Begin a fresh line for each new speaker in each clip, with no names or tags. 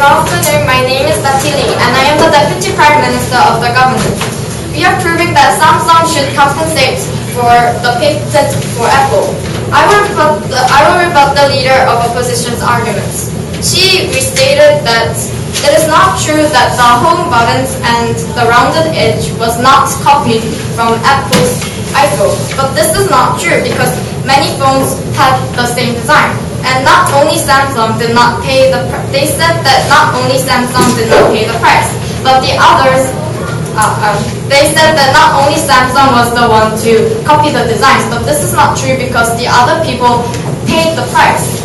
afternoon, my name is Natili and I am the Deputy Prime Minister of the government. We are proving that Samsung should compensate for the patent for Apple. I will rebut the leader of opposition's arguments. She restated that it is not true that the home buttons and the rounded edge was not copied from Apple's iPhone. But this is not true because many phones had the same design. And not only Samsung did not pay they said that not only Samsung did not pay the price, but the others, they said that not only Samsung was the one to copy the designs, but this is not true because the other people paid the price.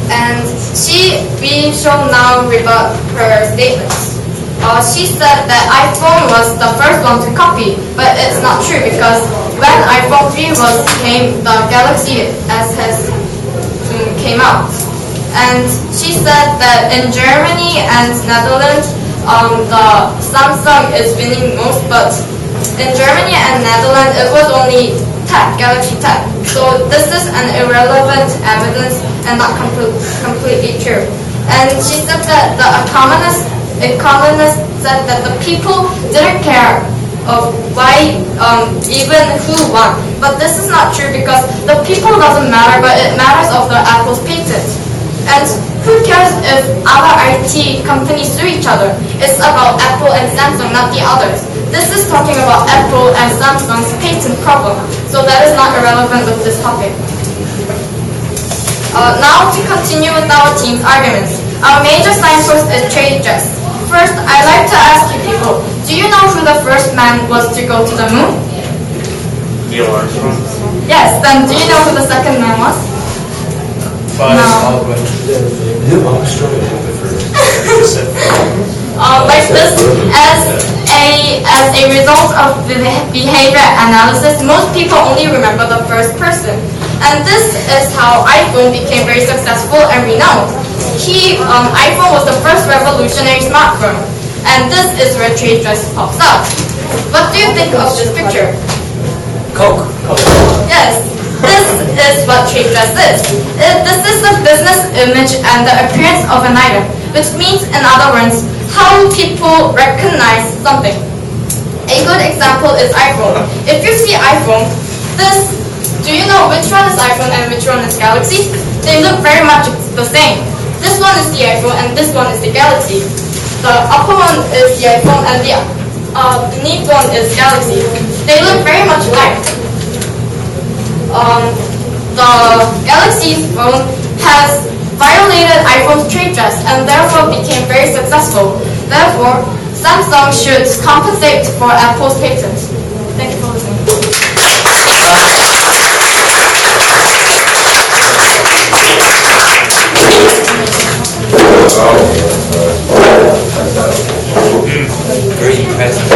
And we shall now rebut her statements. She said that iPhone was the first one to copy, but it's not true because when iPhone 3 came, the Galaxy S came out. And she said that in Germany and Netherlands, the Samsung is winning most, but in Germany and Netherlands, it was only Galaxy Tab. So this is an irrelevant evidence and not completely true. And she said that the economist said that the people didn't care of why, even who won. But this is not true because the people doesn't matter, but it matters of the Apple's patent. And who cares if other IT companies sue each other? It's about Apple and Samsung, not the others. This is talking about Apple and Samsung's patent problem. So that is not irrelevant with this topic. Now to continue with our team's arguments. Our major signpost is trade dress. First, I'd like to ask you people, do you know who the first man was to go to the moon?
Neil Armstrong.
Yes, then do you know who the second man was?
No.
Neil Armstrong was the first.
Like this, as a result of the behavior analysis, most people only remember the first person. And this is how iPhone became very successful and renowned. iPhone was the first revolutionary smartphone. And this is where trade dress pops up. What do you think of this picture?
Coke.
Yes, this is what trade dress is. This is the business image and the appearance of an item, which means, in other words, how people recognize something. A good example is iPhone. If you see iPhone, do you know which one is iPhone and which one is Galaxy? They look very much the same. This one is the iPhone and this one is the Galaxy. The upper one is the iPhone and the beneath one is Galaxy. They look very much alike. The Galaxy phone has violated iPhone's trade dress and therefore became very successful. Therefore, Samsung should compensate for Apple's patent. Thank you for listening.
Very impressive.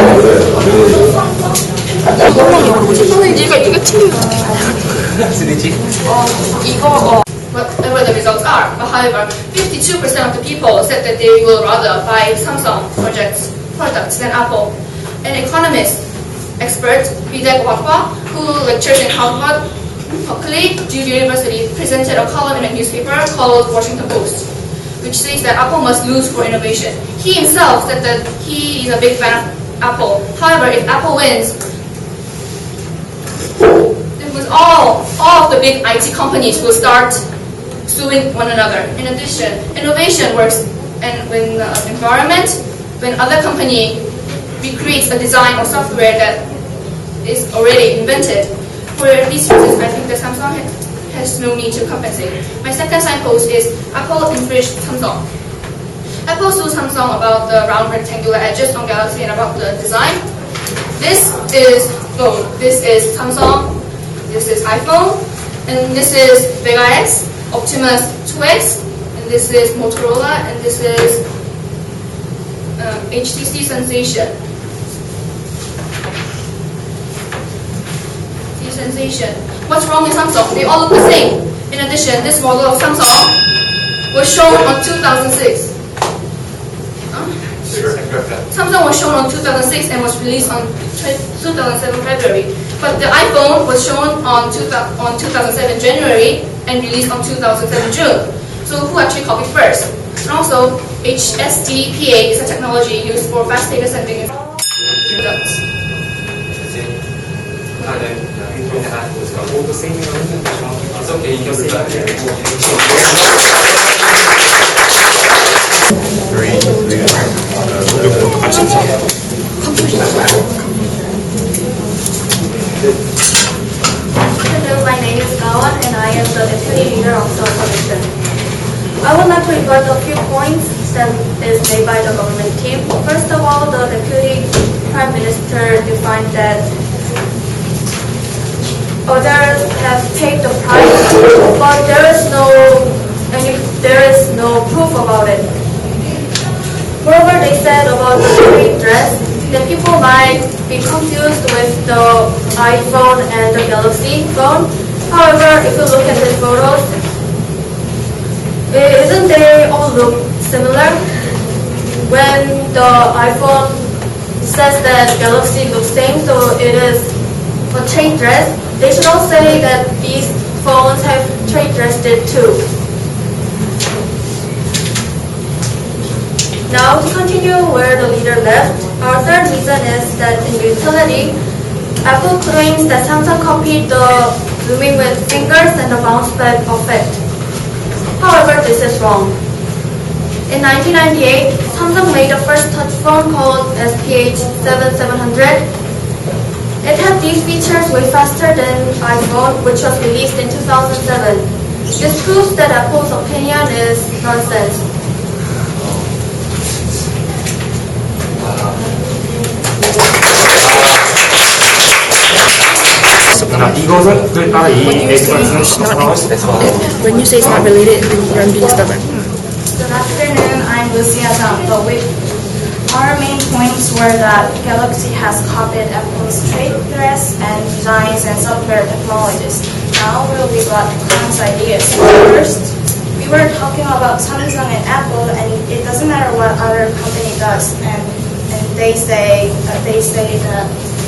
Whatever the results are. But however, 52% of the people said that they will rather buy Samsung products than Apple. An economist expert, Vivek Wadhwa, who lectures in Harvard University, presented a column in a newspaper called Washington Post, which says that Apple must lose for innovation. He himself said that he is a big fan of Apple. However, if Apple wins, then with all of the big IT companies will start suing one another. In addition, innovation works and when the environment, when other company recreates a design or software that is already invented. For these reasons, I think that Samsung has no need to compensate. My second signpost is Apple infringed Samsung. Apple sued Samsung about the round rectangular edges on Galaxy and about the design. This is both. This is Samsung, this is iPhone, and this is Vega X, Optimus 2X, and this is Motorola, and this is HTC Sensation. What's wrong with Samsung? They all look the same. In addition, this model of Samsung was shown on 2006. Samsung was shown on 2006 and was released on 2007 February. But the iPhone was shown on 2007 January and released on 2007 June. So who actually copied first? And also, HSDPA is a technology used for fast data sending products.
Hello, my name is Gawan and I am the deputy leader of the commission. I would like to rebut a few points that is made by the government team. First of all, the deputy prime minister defined that others have paid the price, but there is no proof about it. Moreover, they said about the free dress that people might be confused with the iPhone and the Galaxy phone. However, if you look at the photos, isn't they all look similar? When the iPhone says that Galaxy looks same, so it is a trade dress, they should all say that these phones have trade dressed it too. Now, to continue where the leader left, our third reason is that in utility, Apple claims that Samsung copied the zooming with fingers and the bounce back effect. However, this is wrong. In 1998, Samsung made the first touch phone called SPH7700. It had these features way faster than iPhone, which was released in 2007. This proves that Apple's opinion is nonsense.
이것을 따라 이 에이스가 상황을
When you say it's not related, you're being stubborn.
Good afternoon, I'm Lucia Zhang. Our main points were that Galaxy has copied Apple's trade dress and designs and software technologies. Now we'll rebut Khan's ideas. First, we were talking about Samsung and Apple, and it doesn't matter what other company does, and they say that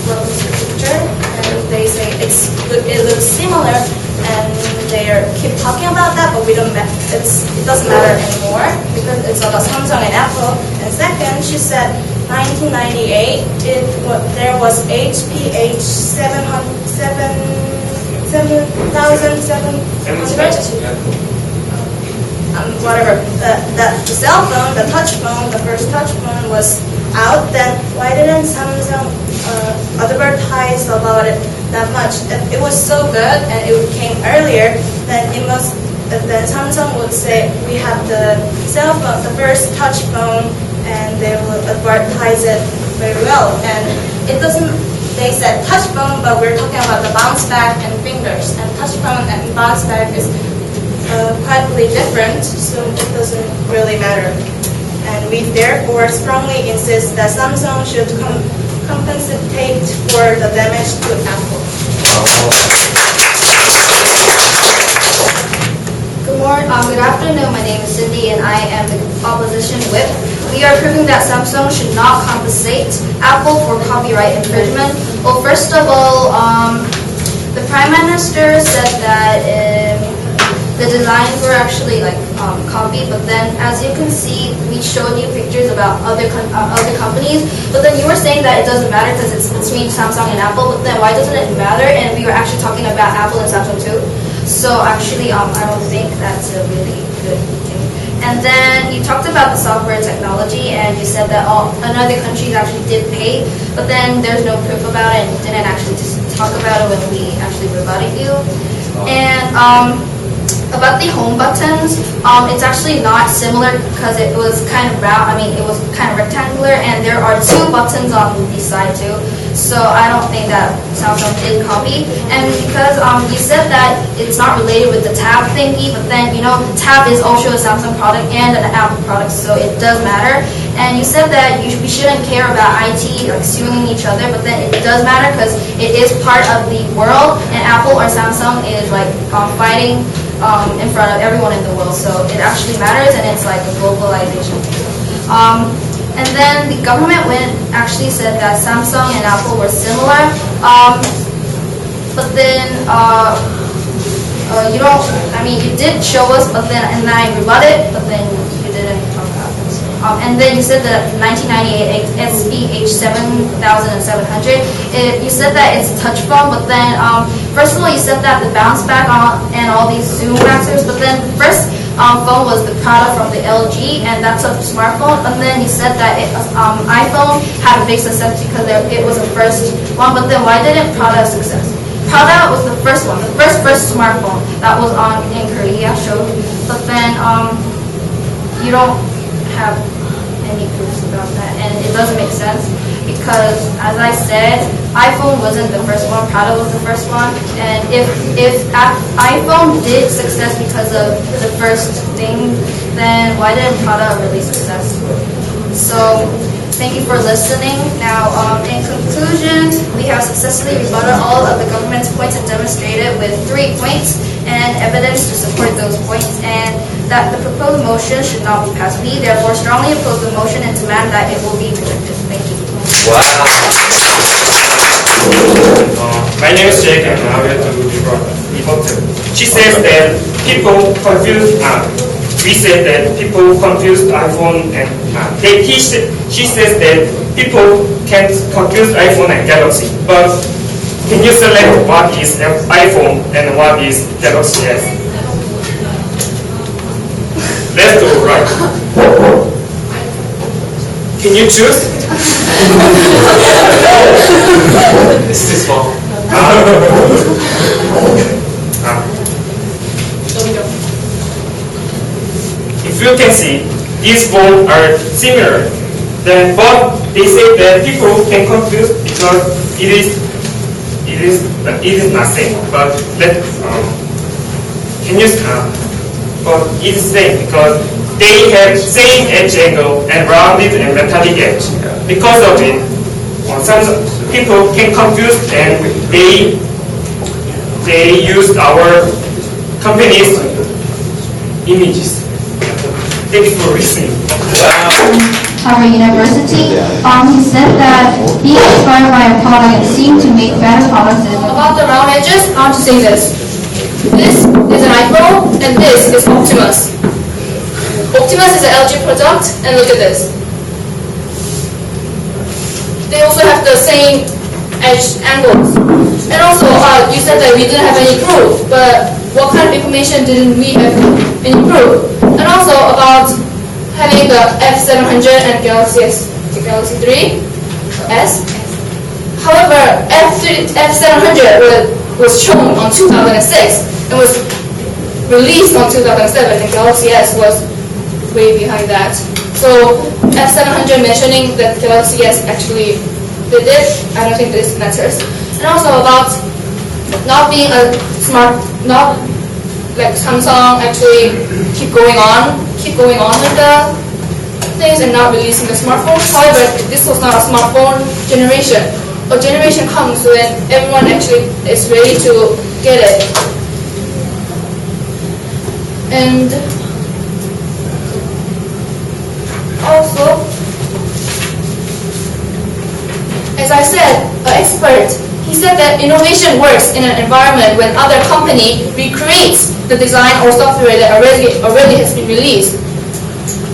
look at the picture, and they say it looks similar, and they keep talking about that, but it doesn't matter anymore because it's about Samsung and Apple. And second, she said 1998 there was HPH 7,700 whatever. The cell phone, the touch phone, the first touch phone was out. Then why didn't Samsung advertise about it that much? If it was so good and it came earlier, then then Samsung would say we have the cell phone, the first touch phone, and they will advertise it very well. And it doesn't. They said touch phone, but we're talking about the bounce back and fingers. And touch phone and bounce back is quite different, so it doesn't really matter. And we therefore strongly insist that Samsung should compensate for the damage to Apple.
Good afternoon. My name is Cindy, and I am the opposition whip. We are proving that Samsung should not compensate Apple for copyright infringement. Well, first of all, the Prime Minister said that the designs were actually copied, but then as you can see, we showed you pictures about other companies, but then you were saying that it doesn't matter because it's between Samsung and Apple, but then why doesn't it matter? And we were actually talking about Apple and Samsung too. So actually, I don't think that's a really good thing. And then you talked about the software technology, and you said that another countries actually did pay, but then there's no proof about it, and you didn't actually just talk about it when we actually rebutted you. And about the home buttons, it's actually not similar because it was kind of round. I mean, it was kind of rectangular, and there are two buttons on the side too. So I don't think that Samsung did copy. And because you said that it's not related with the tab thingy, but then tab is also a Samsung product and an Apple product, so it does matter. And you said that we shouldn't care about IT suing each other, but then it does matter because it is part of the world, and Apple or Samsung is fighting in front of everyone in the world, so it actually matters, and it's like a globalization thing. And then the government actually said that Samsung and Apple were similar, but then you did show us, but then and I rebutted, but then you didn't talk about this. And then you said that 1998 SPH 7700. You said that it's a touch phone, but then first of all you said that the bounce back and all these zoom factors, but then first phone was the product from the LG, and that's a smartphone. And then you said that iPhone had a big success because it was the first one, but then why didn't Prada success? Prada was the first one, the first smartphone that was in Korea, but then you don't have any proofs about that, and it doesn't make sense because, as I said, iPhone wasn't the first one, Prada was the first one, and if iPhone did success because of the first thing, then why didn't Prada really success? So, thank you for listening. Now, in conclusion, we have successfully rebutted all of the government's points and demonstrated with 3 points and evidence to support those points, and that the proposed motion should not be passed. We therefore strongly oppose the motion and demand that it will be rejected. Thank you.
Wow.
My name is Jake, and I will do rebuttal. She says that people confuse. We said that people confused iPhone and she says that people can confuse iPhone and Galaxy. But can you select what is iPhone and what is Galaxy S? Let's do it right. Can you choose?
This is small.
If you can see, these phones are similar. Then, but they say that people can confuse because it is nothing. But can you? But it is same because they have same edge angle and rounded and metallic edge. Because of it, some people can confuse and they used our company's images. Thank you for listening.
Harvard University. He said that he was inspired by a product and seemed to make better products than
About the round edges, I want to say this. This is an iPhone, and this is Optimus. Optimus is an LG product, and look at this. They also have the same edge angles. And also, you said that we didn't have any proof, but what kind of information didn't we have any proof? And also about having the F700 and Galaxy 3S. However, F700 was shown on 2006 and was released on 2007, and Galaxy S was way behind that. So F700 mentioning that Galaxy S actually did it, I don't think this matters. And also about not being a not like Samsung actually keep going on with the things and not releasing the smartphones. However, this was not a smartphone generation. A generation comes when everyone actually is ready to get it. And also, as I said, an expert, he said that innovation works in an environment when other company recreates the design or software that already has been released.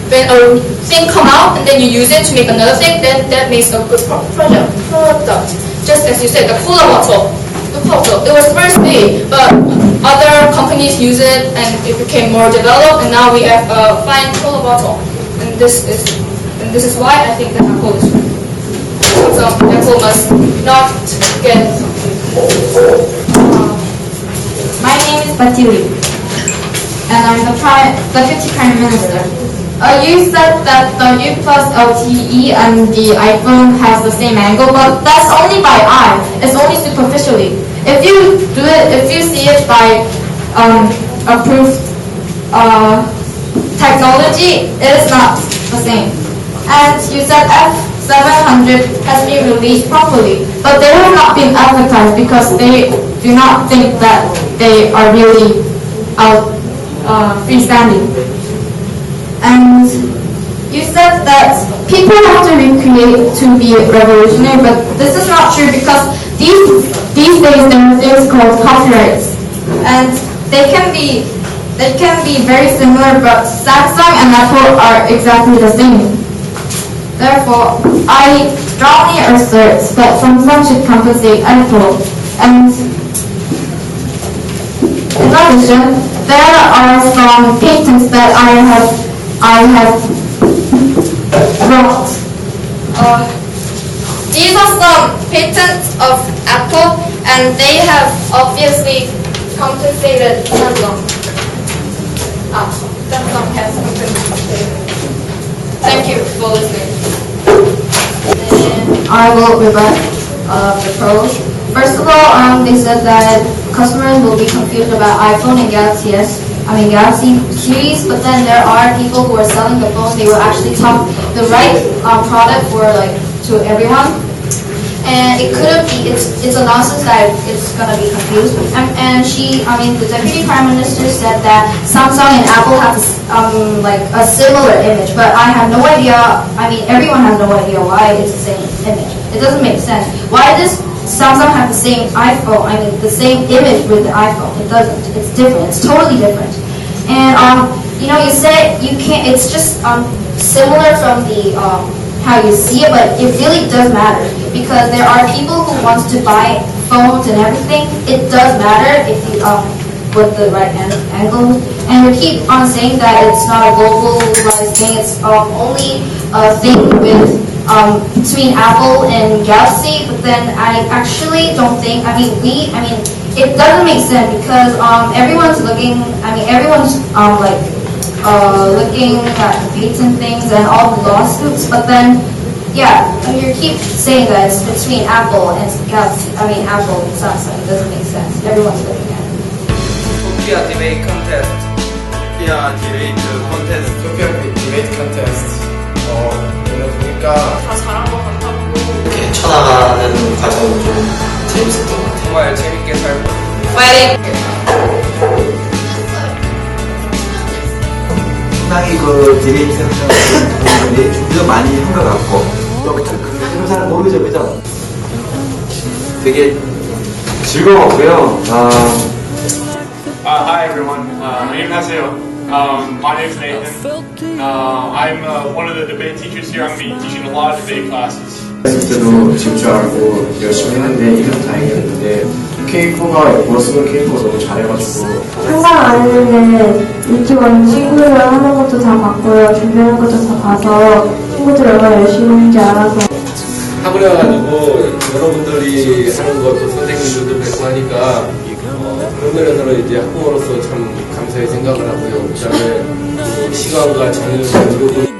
When a thing come out and then you use it to make another thing, then that makes a good product. Just as you said, the cola bottle. It was first made, but other companies use it and it became more developed, and now we have a fine cola bottle. And this is why I think that Apple is right. So Apple must not get.
My name is Batili, and I'm the Deputy Prime Minister. You said that the U plus LTE and the iPhone has the same angle, but that's only by eye. It's only superficially. If you see it by approved technology, it is not the same. And you said F700 has been released properly, but they have not been advertised because they do not think that they are really freestanding. And you said that people have to recreate to be revolutionary, but this is not true because these days there are things called copyrights, and they can be They can be very similar, but Samsung and Apple are exactly the same. Therefore, I strongly assert that Samsung should compensate Apple. And in addition, there are some patents that I have brought. These are some patents of Apple, and they have obviously compensated Samsung. Samsung has compensated. Thank you for listening. And I will rebut the pros. First of all, they said that customers will be confused about iPhone and Galaxy Galaxy series, but then there are people who are selling the phone. They will actually talk the right product for to everyone. And it couldn't be, it's a nonsense that it's going to be confused. And the Deputy Prime Minister said that Samsung and Apple have a similar image, but I have no idea, everyone has no idea why it's the same image. It doesn't make sense. Why does Samsung have the same iPhone, the same image with the iPhone? It doesn't. It's different. It's totally different. And, you say you can't, it's just similar from the, how you see it, but it really does matter because there are people who want to buy phones and everything. It does matter if you with the right angle. And we keep on saying that it's not a globalized thing. It's only a thing with between Apple and Galaxy. But then I actually don't think. It doesn't make sense because everyone's looking. Everyone's looking at debates and things and all the lawsuits, but then, you keep saying that it's between Apple and Galaxy, Apple and Samsung. It doesn't make sense. Everyone's looking at it.
Sophia debate contest.
소피아 디베이트 컨테스트. 오늘 보니까
다 잘한 것 같다고.
이렇게 쳐나가는 과정이 좀 재밌었던 것 같아요.
정말 재밌게 살고.
파이팅!
상당히 그 디베이트 하는 분들이 준비도 많이 한 것 같고 또 그런 사람 모르죠, 그죠? 되게
즐거웠고요.
Hi everyone. 안녕하세요. My name is Nathan. I'm one of the debate teachers here. I'm going to be teaching a lot of debate classes.
했을 때도 집중하고 열심히 했는데 이겨서 다행이었는데 K4가 버스는 K4가 너무 잘해가지고
상관 안 했는데 유튜브 친구들 하는 것도 다 봤고요. 준비하는 것도 다 봐서 친구들이 얼마나 열심히 했는지 알아서
학원에 와가지고 여러분들이 하는 것도 선생님들도 뵙고 하니까 그런 면으로 이제 학부모로서 참 감사히 생각을 하고요. 그 다음에 시간과 정의를 누르고